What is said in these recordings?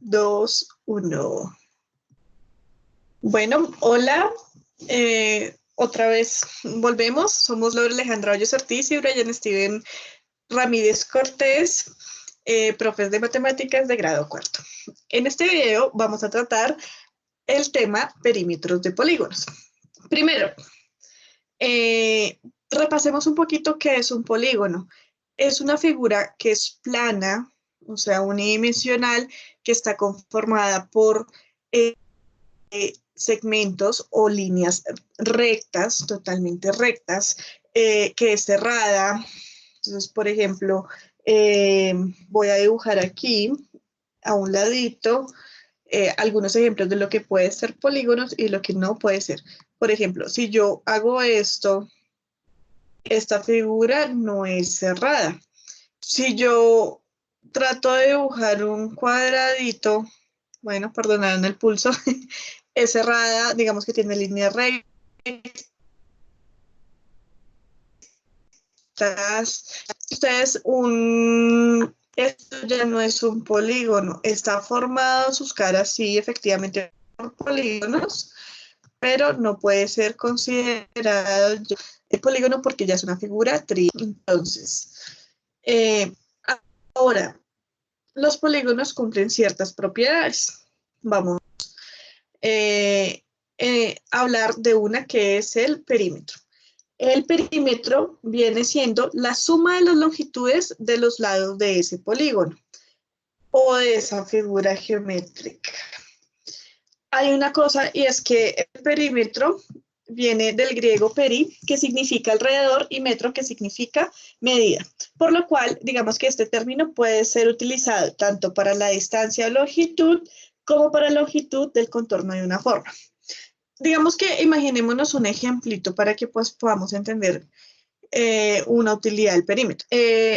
2, 1. Bueno, hola. Otra vez volvemos. Somos Laura Alejandra Hoyos Ortiz y Brian Steven Ramírez Cortés, profes de matemáticas de grado cuarto. En este video vamos a tratar el tema perímetros de polígonos. Primero, repasemos un poquito qué es un polígono. Es una figura que es plana, o sea, unidimensional, que está conformada por segmentos o líneas rectas, totalmente rectas, que es cerrada. Entonces, por ejemplo, voy a dibujar aquí a un ladito algunos ejemplos de lo que puede ser polígonos y lo que no puede ser. Por ejemplo, si yo hago esto, esta figura no es cerrada. Si yo trato de dibujar un cuadradito, bueno, perdonaron el pulso, es cerrada, digamos que tiene líneas rectas. Esto ya no es un polígono, está formado sus caras, sí, efectivamente, por polígonos, pero no puede ser considerado el polígono porque ya es una figura tridimensional. Entonces, eh, ahora, los polígonos cumplen ciertas propiedades. Vamos a hablar de una que es el perímetro. El perímetro viene siendo la suma de las longitudes de los lados de ese polígono o de esa figura geométrica. Hay una cosa y es que el perímetro viene del griego peri, que significa alrededor, y metro, que significa medida. Por lo cual, digamos que este término puede ser utilizado tanto para la distancia o longitud como para la longitud del contorno de una forma. Digamos que imaginémonos un ejemplito para que pues podamos entender una utilidad del perímetro.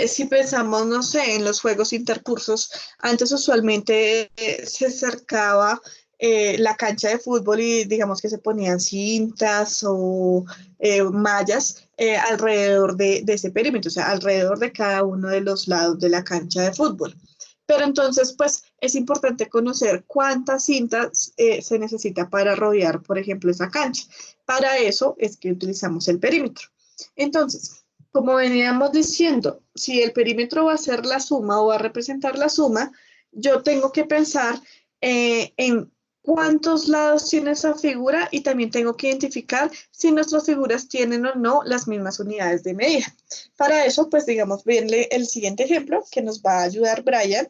Si pensamos, no sé, en los juegos intercursos, antes usualmente se cercaba la cancha de fútbol y digamos que se ponían cintas o mallas alrededor de ese perímetro, o sea, alrededor de cada uno de los lados de la cancha de fútbol. Pero entonces, pues es importante conocer cuántas cintas se necesita para rodear, por ejemplo, esa cancha. Para eso es que utilizamos el perímetro. Entonces, como veníamos diciendo, si el perímetro va a ser la suma o va a representar la suma, yo tengo que pensar en cuántos lados tiene esa figura y también tengo que identificar si nuestras figuras tienen o no las mismas unidades de medida. Para eso, pues digamos, verle el siguiente ejemplo que nos va a ayudar Brian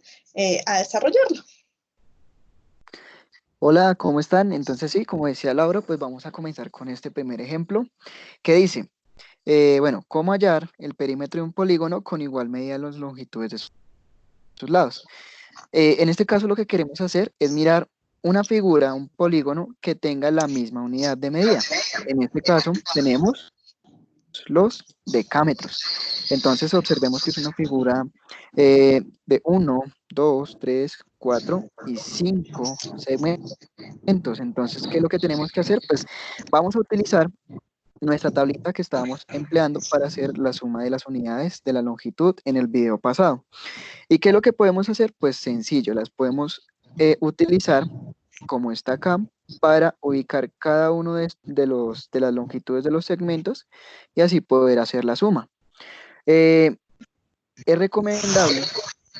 a desarrollarlo. Hola, ¿cómo están? Entonces sí, como decía Laura, pues vamos a comenzar con este primer ejemplo que dice, bueno, ¿cómo hallar el perímetro de un polígono con igual medida las longitudes de sus lados? En este caso lo que queremos hacer es mirar una figura, un polígono que tenga la misma unidad de medida. En este caso tenemos los decámetros. Entonces observemos que es una figura de 1, 2, 3, 4 y 5 segmentos. Entonces, ¿qué es lo que tenemos que hacer? Pues vamos a utilizar nuestra tablita que estábamos empleando para hacer la suma de las unidades de la longitud en el video pasado. ¿Y qué es lo que podemos hacer? Pues sencillo, las podemos utilizar como está acá para ubicar cada uno de las longitudes de los segmentos y así poder hacer la suma. Eh, es recomendable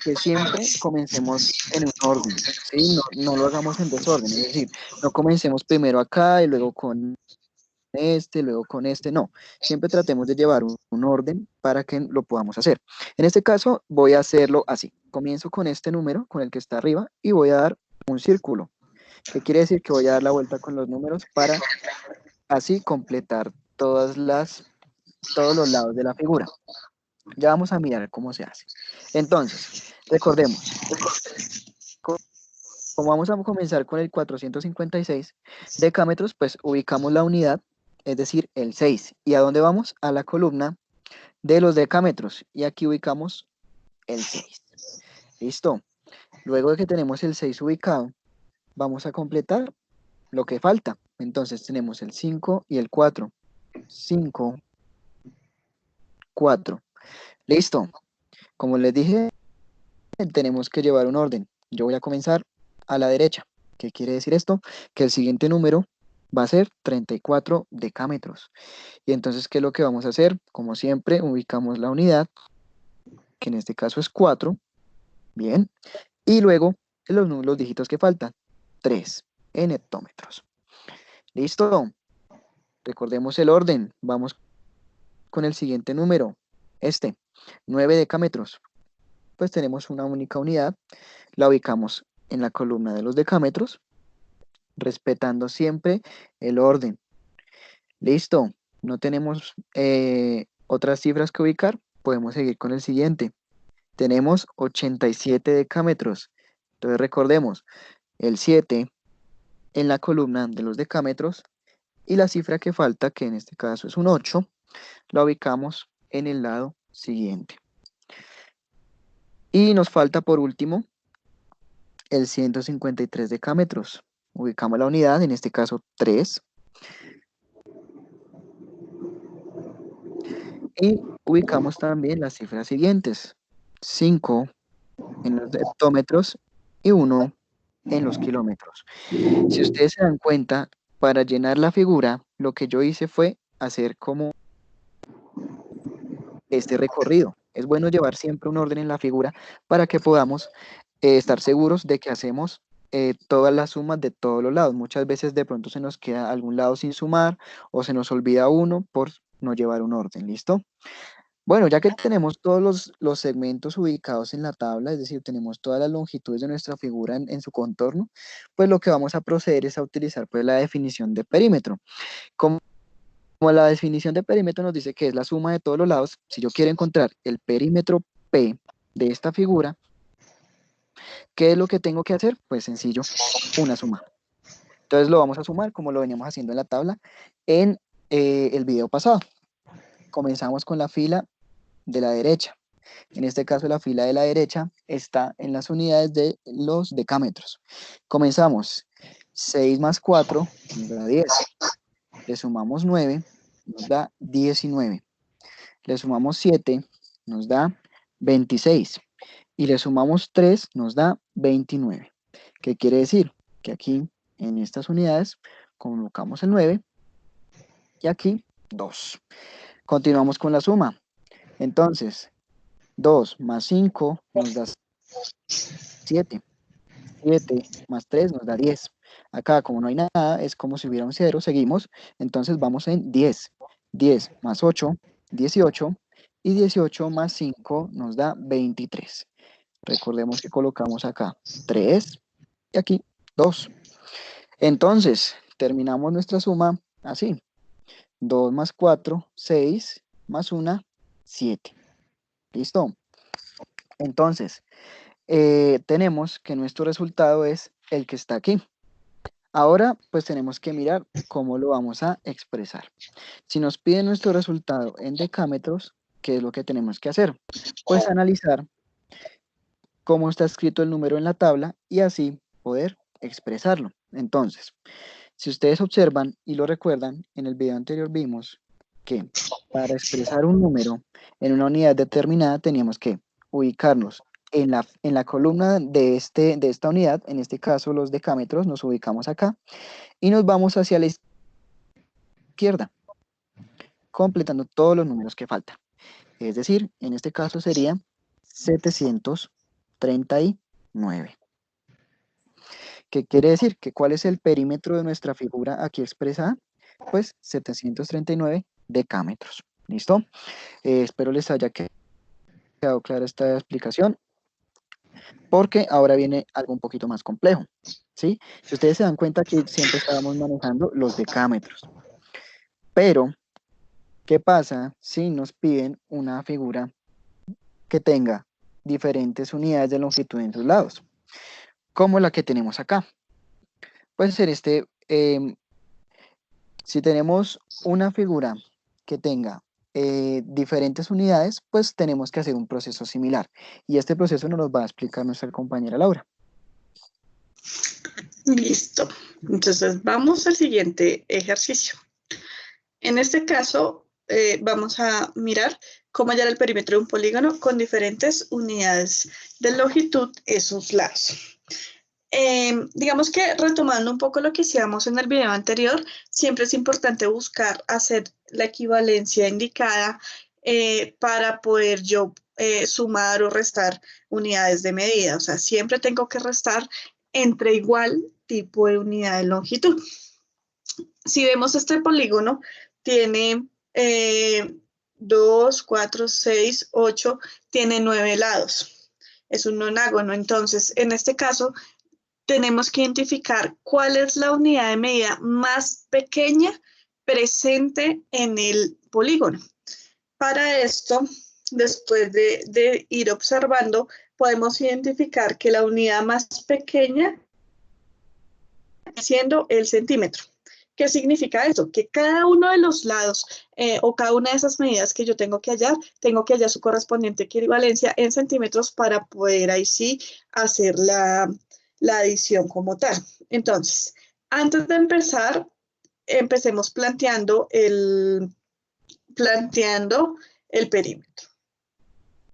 que siempre comencemos en un orden, ¿sí? No lo hagamos en desorden, es decir, no comencemos primero acá y luego con este, luego con este, no. Siempre tratemos de llevar un orden para que lo podamos hacer. En este caso voy a hacerlo así. Comienzo con este número, con el que está arriba, y voy a dar un círculo. ¿Qué quiere decir? Que voy a dar la vuelta con los números para así completar todos los lados de la figura. Ya vamos a mirar cómo se hace. Entonces, recordemos, como vamos a comenzar con el 456 decámetros, pues ubicamos la unidad, es decir, el 6. ¿Y a dónde vamos? A la columna de los decámetros. Y aquí ubicamos el 6. ¿Listo? Luego de que tenemos el 6 ubicado, vamos a completar lo que falta. Entonces tenemos el 5 y el 4. 5, 4. Listo. Como les dije, tenemos que llevar un orden. Yo voy a comenzar a la derecha. ¿Qué quiere decir esto? Que el siguiente número va a ser 34 decámetros. Y entonces, ¿qué es lo que vamos a hacer? Como siempre, ubicamos la unidad, que en este caso es 4. Bien. Y luego los dígitos que faltan, 3 en hectómetros. ¿Listo? Recordemos el orden. Vamos con el siguiente número. 9 decámetros. Pues tenemos una única unidad. La ubicamos en la columna de los decámetros, respetando siempre el orden. Listo. No tenemos otras cifras que ubicar. Podemos seguir con el siguiente. Tenemos 87 decámetros. Entonces recordemos el 7 en la columna de los decámetros y la cifra que falta, que en este caso es un 8, la ubicamos en el lado siguiente. Y nos falta por último el 153 decámetros. Ubicamos la unidad, en este caso 3. Y ubicamos también las cifras siguientes. 5 en los hectómetros y 1 en los kilómetros. Si ustedes se dan cuenta, para llenar la figura, lo que yo hice fue hacer como este recorrido. Es bueno llevar siempre un orden en la figura para que podamos estar seguros de que hacemos todas las sumas de todos los lados. Muchas veces de pronto se nos queda algún lado sin sumar o se nos olvida uno por no llevar un orden, ¿listo? Bueno, ya que tenemos todos los segmentos ubicados en la tabla, es decir, tenemos todas las longitudes de nuestra figura en su contorno, pues lo que vamos a proceder es a utilizar pues la definición de perímetro. Como la definición de perímetro nos dice que es la suma de todos los lados, si yo quiero encontrar el perímetro P de esta figura, ¿qué es lo que tengo que hacer? Pues sencillo, una suma. Entonces lo vamos a sumar como lo veníamos haciendo en la tabla en el video pasado. Comenzamos con la fila de la derecha. En este caso, la fila de la derecha está en las unidades de los decámetros. Comenzamos. 6 más 4 nos da 10. Le sumamos 9, nos da 19. Le sumamos 7, nos da 26. Y le sumamos 3, nos da 29. ¿Qué quiere decir? Que aquí, en estas unidades, colocamos el 9 y aquí 2. Continuamos con la suma. Entonces, 2 más 5 nos da 7. 7 más 3 nos da 10. Acá, como no hay nada, es como si hubiera un 0. Seguimos. Entonces, vamos en 10. 10 más 8, 18. Y 18 más 5 nos da 23. Recordemos que colocamos acá 3 y aquí 2. Entonces, terminamos nuestra suma así. 2 más 4, 6, más 1, 7. ¿Listo? Entonces, tenemos que nuestro resultado es el que está aquí. Ahora, pues tenemos que mirar cómo lo vamos a expresar. Si nos piden nuestro resultado en decámetros, ¿qué es lo que tenemos que hacer? Pues analizar cómo está escrito el número en la tabla y así poder expresarlo. Entonces, si ustedes observan y lo recuerdan, en el video anterior vimos que para expresar un número en una unidad determinada teníamos que ubicarnos en la columna de esta unidad, en este caso los decámetros, nos ubicamos acá y nos vamos hacia la izquierda, completando todos los números que faltan. Es decir, en este caso sería 739. ¿Qué quiere decir? Que ¿cuál es el perímetro de nuestra figura aquí expresada? Pues 739 decámetros. ¿Listo? Espero les haya quedado clara esta explicación, porque ahora viene algo un poquito más complejo. ¿Sí? Si ustedes se dan cuenta que siempre estábamos manejando los decámetros. Pero, ¿qué pasa si nos piden una figura que tenga diferentes unidades de longitud en sus lados? Como la que tenemos acá. Puede ser si tenemos una figura que tenga diferentes unidades, pues tenemos que hacer un proceso similar. Y este proceso nos lo va a explicar nuestra compañera Laura. Listo. Entonces vamos al siguiente ejercicio. En este caso, vamos a mirar cómo hallar el perímetro de un polígono con diferentes unidades de longitud en sus lados. Digamos que retomando un poco lo que hacíamos en el video anterior, siempre es importante buscar hacer la equivalencia indicada para poder yo sumar o restar unidades de medida. O sea, siempre tengo que restar entre igual tipo de unidad de longitud. Si vemos este polígono, tiene 2, 4, 6, 8, tiene 9 lados. Es un nonágono. Entonces, en este caso, tenemos que identificar cuál es la unidad de medida más pequeña presente en el polígono. Para esto, después de ir observando, podemos identificar que la unidad más pequeña siendo el centímetro. ¿Qué significa eso? Que cada uno de los lados o cada una de esas medidas que yo tengo que hallar su correspondiente equivalencia en centímetros para poder ahí sí hacer la adición como tal. Entonces, antes de empezar, empecemos planteando el perímetro.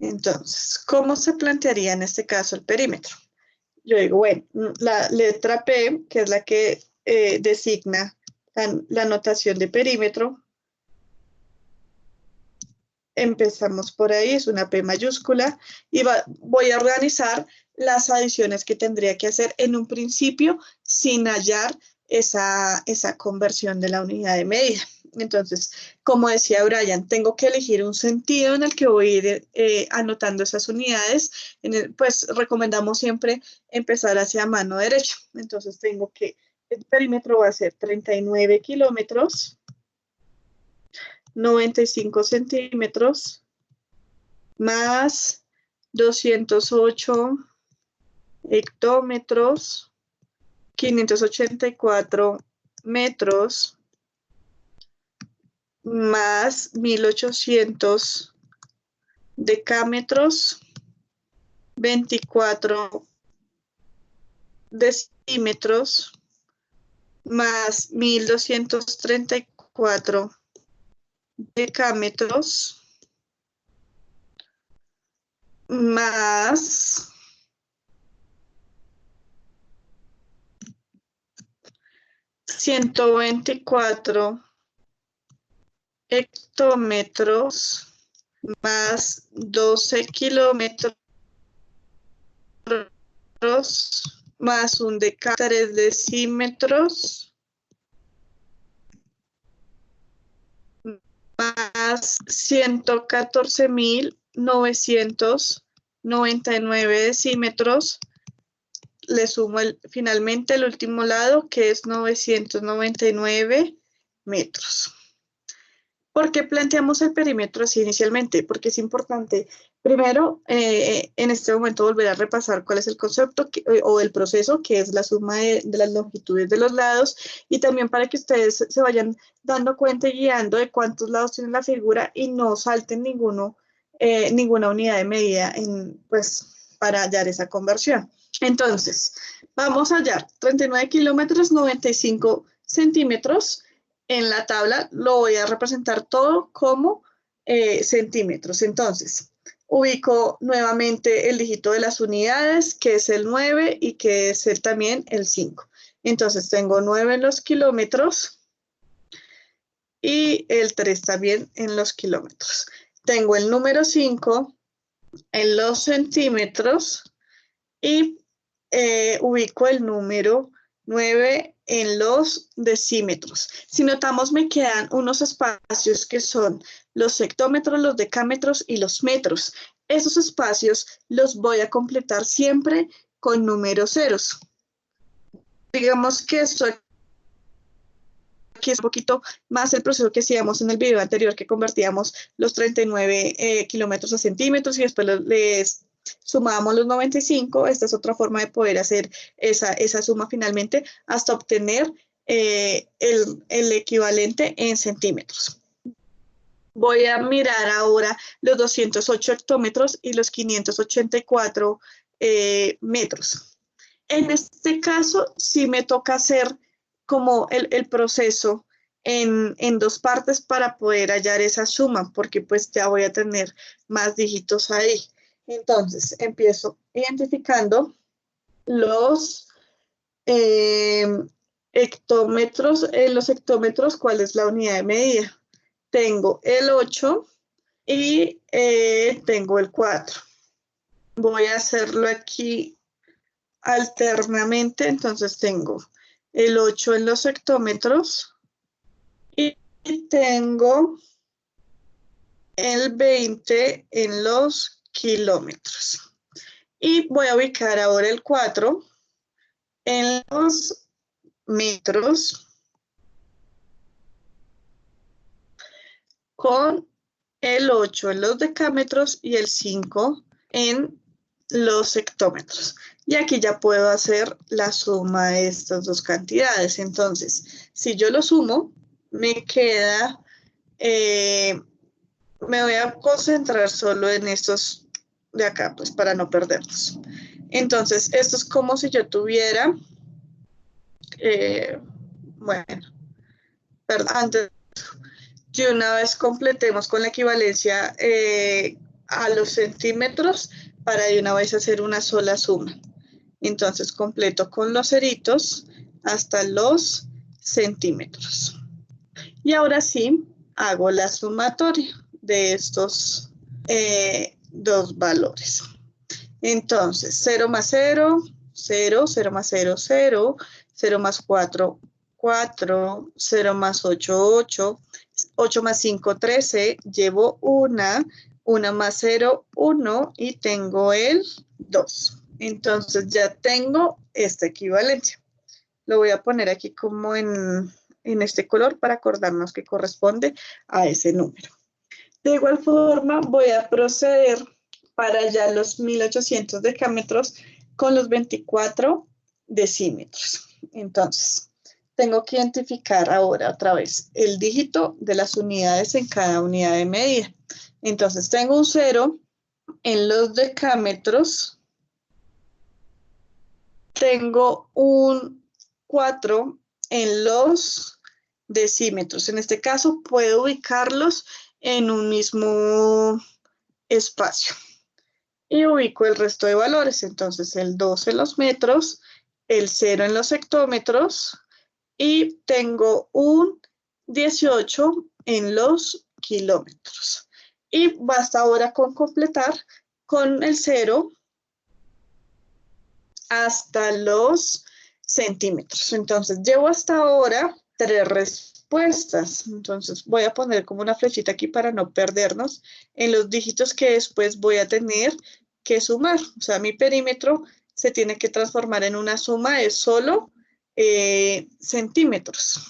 Entonces, ¿cómo se plantearía en este caso el perímetro? Yo digo, bueno, la letra P, que es la que designa la notación de perímetro, empezamos por ahí, es una P mayúscula, y voy a organizar las adiciones que tendría que hacer en un principio sin hallar esa conversión de la unidad de medida. Entonces, como decía Brian, tengo que elegir un sentido en el que voy a ir anotando esas unidades. Pues recomendamos siempre empezar hacia mano derecha. Entonces tengo que, el perímetro va a ser 39 kilómetros, 95 centímetros, más 208 hectómetros, 584 metros, más 1800 decámetros, 24 decímetros, más 1234 decámetros, más 124 hectómetros, más 12 kilómetros, más un decámetro, 3 decímetros, más 114.999 decímetros, le sumo finalmente el último lado, que es 999 metros. ¿Por qué planteamos el perímetro así inicialmente? Porque es importante, primero, en este momento volver a repasar cuál es el concepto o el proceso, que es la suma de las longitudes de los lados, y también para que ustedes se vayan dando cuenta y guiando de cuántos lados tiene la figura y no salten ninguna unidad de medida pues, para hallar esa conversión. Entonces, vamos a hallar 39 kilómetros, 95 centímetros. En la tabla lo voy a representar todo como centímetros. Entonces, ubico nuevamente el dígito de las unidades, que es el 9 y que es también el 5. Entonces, tengo 9 en los kilómetros y el 3 también en los kilómetros. Tengo el número 5 en los centímetros y ubico el número 9 en los decímetros. Si notamos, me quedan unos espacios que son los hectómetros, los decámetros y los metros. Esos espacios los voy a completar siempre con números ceros. Digamos que esto aquí es un poquito más el proceso que hacíamos en el video anterior, que convertíamos los 39 kilómetros a centímetros y después les sumábamos los 95. Esta es otra forma de poder hacer esa suma finalmente hasta obtener el equivalente en centímetros. Voy a mirar ahora los 208 hectómetros y los 584 metros. En este caso, sí me toca hacer como el proceso en dos partes para poder hallar esa suma, porque pues ya voy a tener más dígitos ahí. Entonces, empiezo identificando los hectómetros, en los hectómetros, ¿cuál es la unidad de medida? Tengo el 8 y tengo el 4. Voy a hacerlo aquí alternamente, entonces tengo el 8 en los hectómetros y tengo el 20 en los kilómetros. Y voy a ubicar ahora el 4 en los metros con el 8 en los decámetros y el 5 en los hectómetros. Y aquí ya puedo hacer la suma de estas dos cantidades. Entonces, si yo lo sumo, me queda, me voy a concentrar solo en estos de acá, pues para no perderlos. Entonces, esto es como si yo tuviera, bueno, perdón, antes que una vez completemos con la equivalencia a los centímetros para de una vez hacer una sola suma. Entonces completo con los ceritos hasta los centímetros. Y ahora sí hago la sumatoria de estos dos valores. Entonces 0 más 0, 0, 0 más 0, 0, 0 más 4, 4, 0 más 8, 8, 8 más 5, 13, llevo 1 más 0, 1 y tengo el 2. Entonces ya tengo esta equivalencia. Lo voy a poner aquí como en este color para acordarnos que corresponde a ese número. De igual forma voy a proceder para ya los 1800 decámetros con los 24 decímetros. Entonces, tengo que identificar ahora otra vez el dígito de las unidades en cada unidad de medida. Entonces, tengo un 0 en los decámetros, tengo un 4 en los decímetros. En este caso, puedo ubicarlos en un mismo espacio. Y ubico el resto de valores. Entonces, el 2 en los metros, el 0 en los hectómetros y tengo un 18 en los kilómetros. Y basta ahora con completar con el 0 hasta los centímetros. Entonces, llevo hasta ahora 3 respuestas. Entonces, voy a poner como una flechita aquí para no perdernos en los dígitos que después voy a tener que sumar. O sea, mi perímetro se tiene que transformar en una suma de solo centímetros.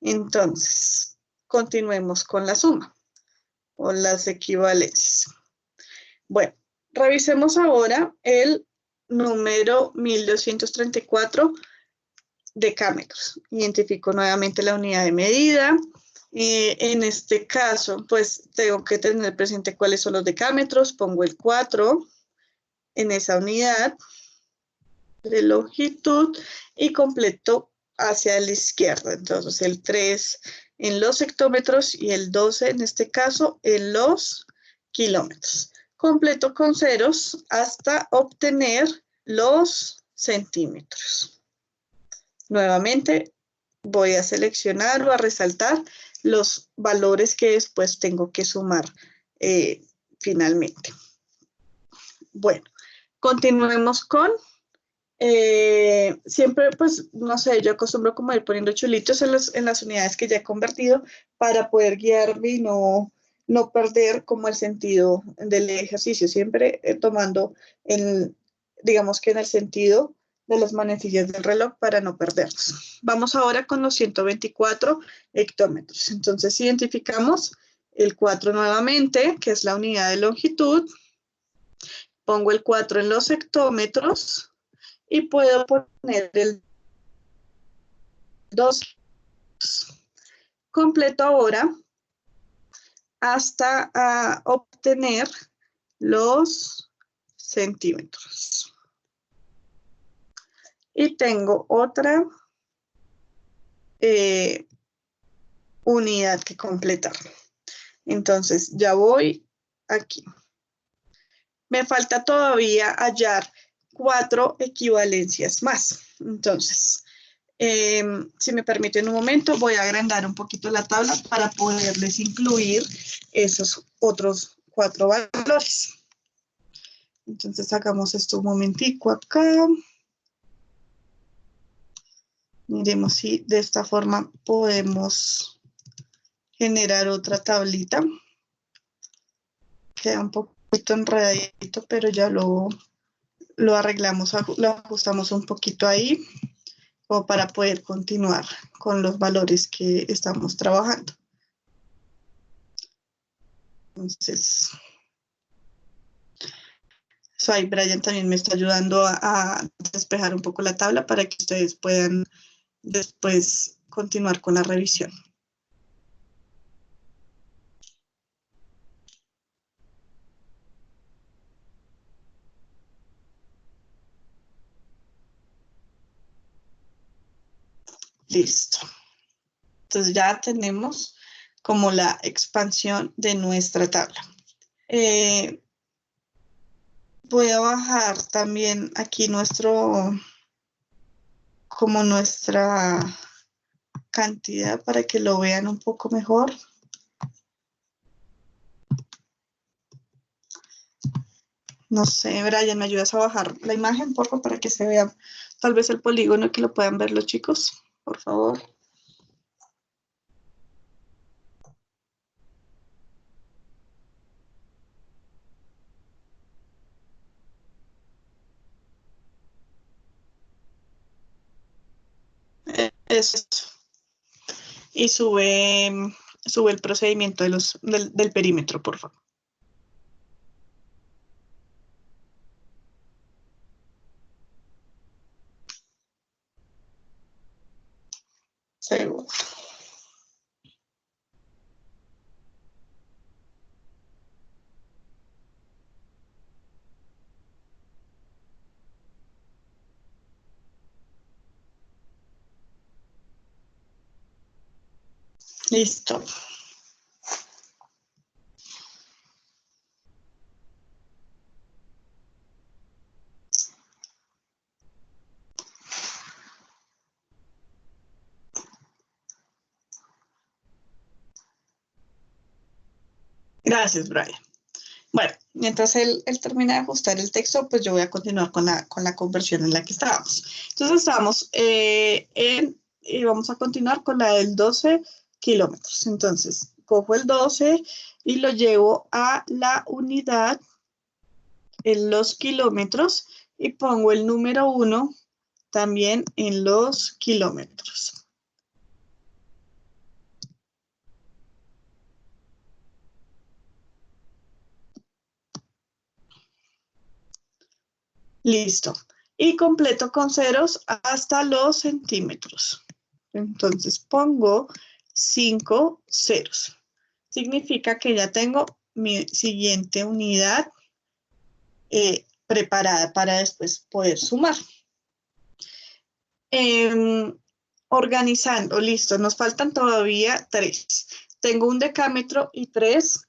Entonces, continuemos con la suma o las equivalencias. Bueno, revisemos ahora el número 1234 decámetros. Identifico nuevamente la unidad de medida. En este caso, pues tengo que tener presente cuáles son los decámetros. Pongo el 4 en esa unidad de longitud y completo hacia la izquierda. Entonces, el 3 en los hectómetros y el 12 en este caso en los kilómetros. Completo con ceros hasta obtener los centímetros. Nuevamente voy a seleccionar o a resaltar los valores que después tengo que sumar finalmente. Bueno, continuemos con, siempre pues, no sé, yo acostumbro como ir poniendo chulitos en las unidades que ya he convertido para poder guiarme y no perder como el sentido del ejercicio, siempre tomando digamos que en el sentido de las manecillas del reloj para no perderlos. Vamos ahora con los 124 hectómetros. Entonces identificamos el 4 nuevamente, que es la unidad de longitud. Pongo el 4 en los hectómetros y puedo poner el 2. Completo ahora hasta obtener los centímetros. Y tengo otra unidad que completar. Entonces ya voy aquí. Me falta todavía hallar 4 equivalencias más. Entonces, si me permiten un momento, voy a agrandar un poquito la tabla para poderles incluir esos otros 4 valores. Entonces, hagamos esto un momentico acá. Miremos si de esta forma podemos generar otra tablita. Queda un poquito enredadito, pero ya lo arreglamos, lo ajustamos un poquito ahí, como para poder continuar con los valores que estamos trabajando. Entonces, ahí Brian también me está ayudando a despejar un poco la tabla para que ustedes puedan después continuar con la revisión. Listo. Entonces ya tenemos como la expansión de nuestra tabla. Voy a bajar también aquí como nuestra cantidad para que lo vean un poco mejor. No sé, Brian, ¿me ayudas a bajar la imagen, por favor, para que se vea tal vez el polígono y que lo puedan ver los chicos? Por favor. Eso. Y sube el procedimiento del perímetro, por favor. Seguro. Listo. Gracias, Brian. Bueno, mientras él termina de ajustar el texto, pues yo voy a continuar con la conversión en la que estábamos. Entonces estamos y vamos a continuar con la del 12 kilómetros. Entonces, cojo el 12 y lo llevo a la unidad en los kilómetros y pongo el número 1 también en los kilómetros. Listo. Y completo con ceros hasta los centímetros. Entonces pongo 5 ceros. Significa que ya tengo mi siguiente unidad preparada para después poder sumar. Organizando, listo. Nos faltan todavía 3. Tengo un decámetro y 3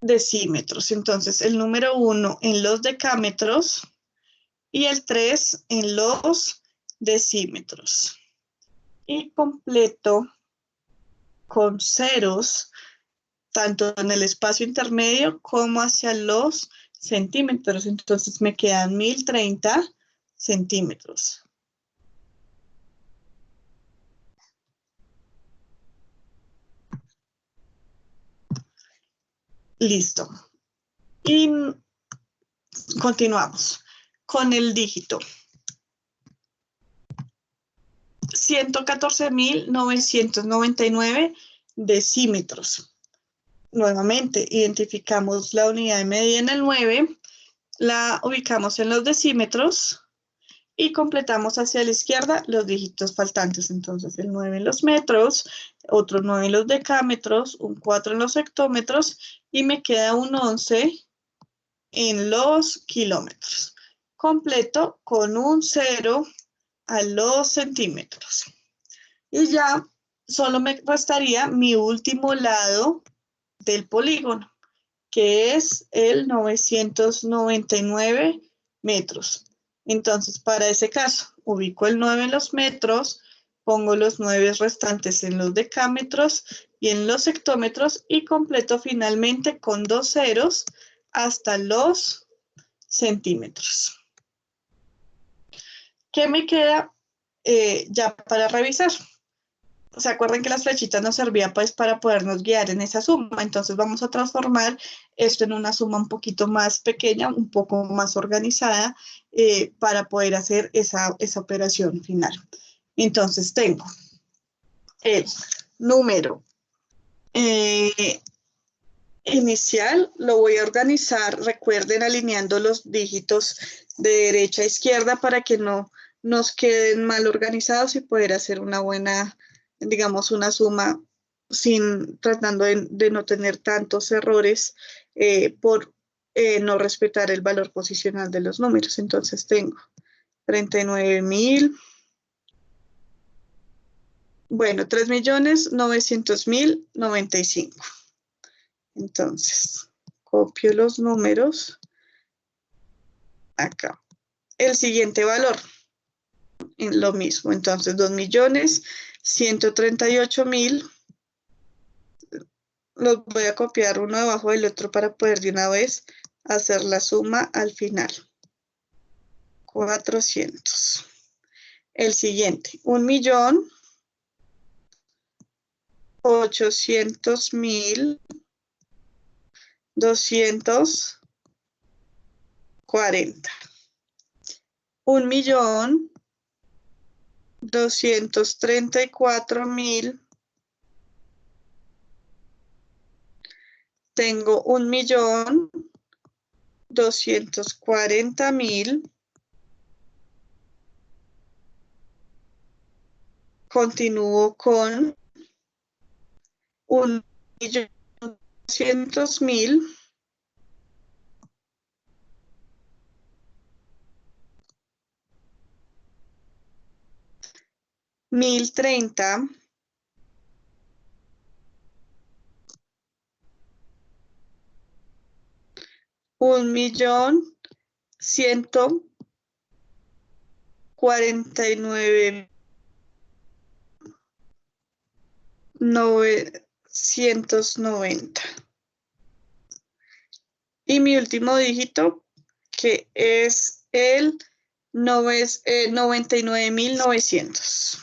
decímetros. Entonces, el número 1 en los decámetros y el 3 en los decímetros. Y completo con ceros, tanto en el espacio intermedio como hacia los centímetros. Entonces, me quedan 1030 centímetros. Listo. Y continuamos con el dígito. 114.999 decímetros. Nuevamente, identificamos la unidad de medida en el 9, la ubicamos en los decímetros y completamos hacia la izquierda los dígitos faltantes. Entonces, el 9 en los metros, otro 9 en los decámetros, un 4 en los hectómetros y me queda un 11 en los kilómetros. Completo con un 0 a los centímetros. Y ya solo me restaría mi último lado del polígono, que es el 999 metros. Entonces, para ese caso, ubico el 9 en los metros, pongo los 9 restantes en los decámetros y en los hectómetros y completo finalmente con 2 ceros hasta los centímetros. ¿Qué me queda ya para revisar? ¿Se acuerdan que las flechitas nos servían pues para podernos guiar en esa suma? Entonces vamos a transformar esto en una suma un poquito más pequeña, un poco más organizada para poder hacer esa operación final. Entonces tengo el número inicial, lo voy a organizar, recuerden, alineando los dígitos de derecha a izquierda para que no nos queden mal organizados y poder hacer una buena, digamos, una suma tratando de no tener tantos errores por no respetar el valor posicional de los números. Entonces tengo 39.000, bueno, 3.900.095. Entonces, copio los números acá. El siguiente valor, lo mismo. Entonces, 2.138.000. Los voy a copiar uno debajo del otro para poder de una vez hacer la suma al final. 400. El siguiente, 1.800.240. 1.234.000. Tengo 1.240.000. Continúo con 1.200.000. 1.030. 1.149.990. Y mi último dígito, que es el 99.900.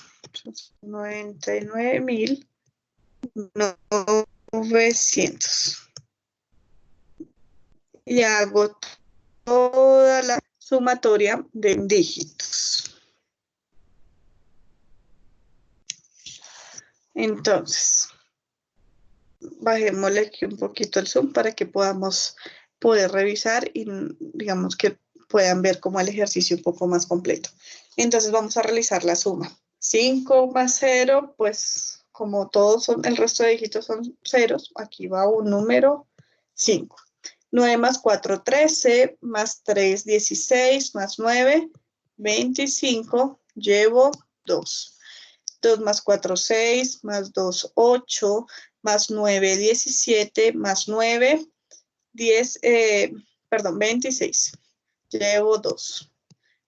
99.900. Y hago toda la sumatoria de dígitos. Entonces, bajémosle aquí un poquito el zoom para que podamos poder revisar y digamos que puedan ver como el ejercicio un poco más completo. Entonces vamos a realizar la suma. 5 más 0, pues como todos son, el resto de dígitos son ceros, aquí va un número 5. 9 más 4, 13, más 3, 16, más 9, 25, llevo 2. 2 más 4, 6, más 2, 8, más 9, 17, más 9, 26. Llevo 2.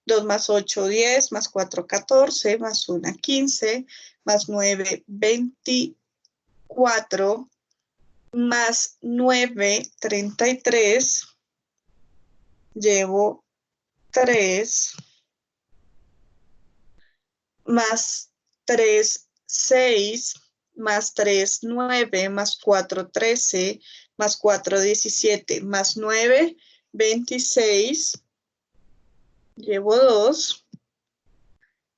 2 más 8, 10, más 4, 14, más 1, 15, más 9, 24, más 9, 33, llevo 3, más 3, 6, más 3, 9, más 4, 13, más 4, 17, más 9, 26, llevo 2.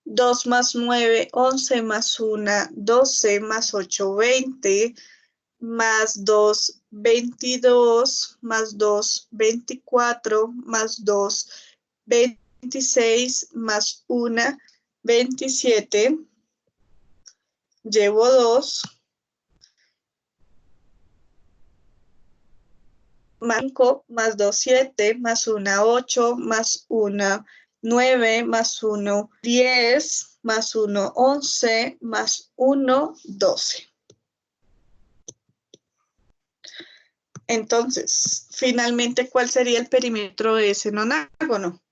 2 más 9, 11, más 1, 12, más 8, 20, más 2, 22, más 2, 24, más 2, 26, más 1, 27, llevo 2, más 5, más 2, 7, más 1, 8, más 1, 9, más 1, 10, más 1, 11, más 1, 12. Entonces, finalmente, ¿cuál sería el perímetro de ese nonágono?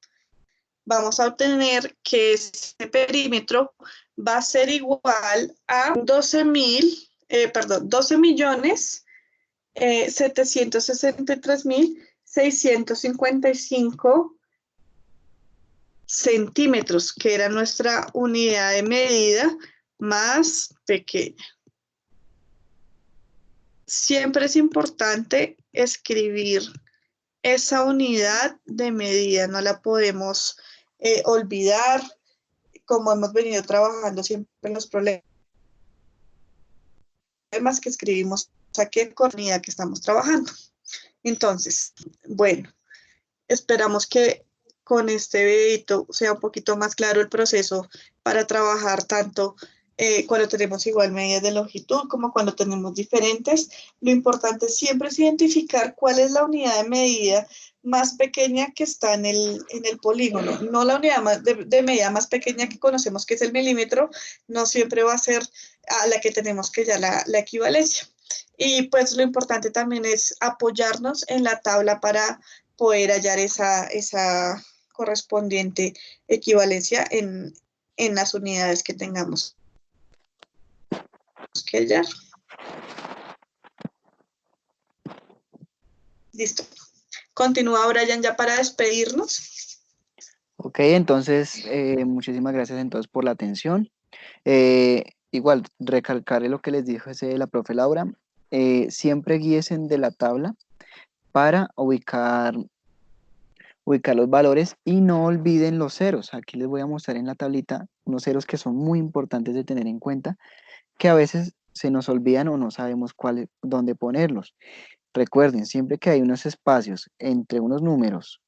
vamos a obtener que este perímetro va a ser igual a 12 millones 763.655 centímetros, que era nuestra unidad de medida más pequeña. Siempre es importante escribir esa unidad de medida, no la podemos olvidar, como hemos venido trabajando siempre en los problemas que escribimos aquí con la unidad que estamos trabajando. Entonces, bueno, esperamos que con este videito sea un poquito más claro el proceso para trabajar tanto cuando tenemos igual medidas de longitud como cuando tenemos diferentes. Lo importante siempre es identificar cuál es la unidad de medida más pequeña que está en el polígono. No la unidad de medida más pequeña que conocemos, que es el milímetro, no siempre va a ser a la que tenemos que ya la equivalencia. Y pues lo importante también es apoyarnos en la tabla para poder hallar esa correspondiente equivalencia en las unidades que tengamos que hallar. Listo. Continúa, Brian, ya para despedirnos. Ok, entonces, muchísimas gracias entonces por la atención. Igual, recalcaré lo que les dijo la profe Laura. Siempre guíesen de la tabla para ubicar los valores y no olviden los ceros. Aquí les voy a mostrar en la tablita unos ceros que son muy importantes de tener en cuenta, que a veces se nos olvidan o no sabemos dónde ponerlos. Recuerden, siempre que hay unos espacios entre unos números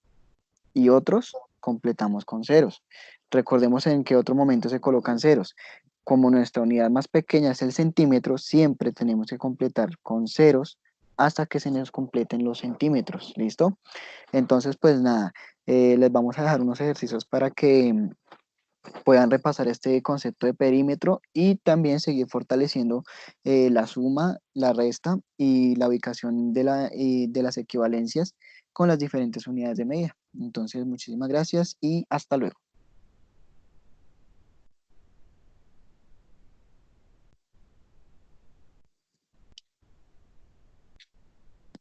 y otros, completamos con ceros. Recordemos en qué otro momento se colocan ceros. Como nuestra unidad más pequeña es el centímetro, siempre tenemos que completar con ceros hasta que se nos completen los centímetros. ¿Listo? Entonces, pues nada, les vamos a dejar unos ejercicios para que puedan repasar este concepto de perímetro y también seguir fortaleciendo la suma, la resta y la ubicación de las equivalencias con las diferentes unidades de medida. Entonces, muchísimas gracias y hasta luego.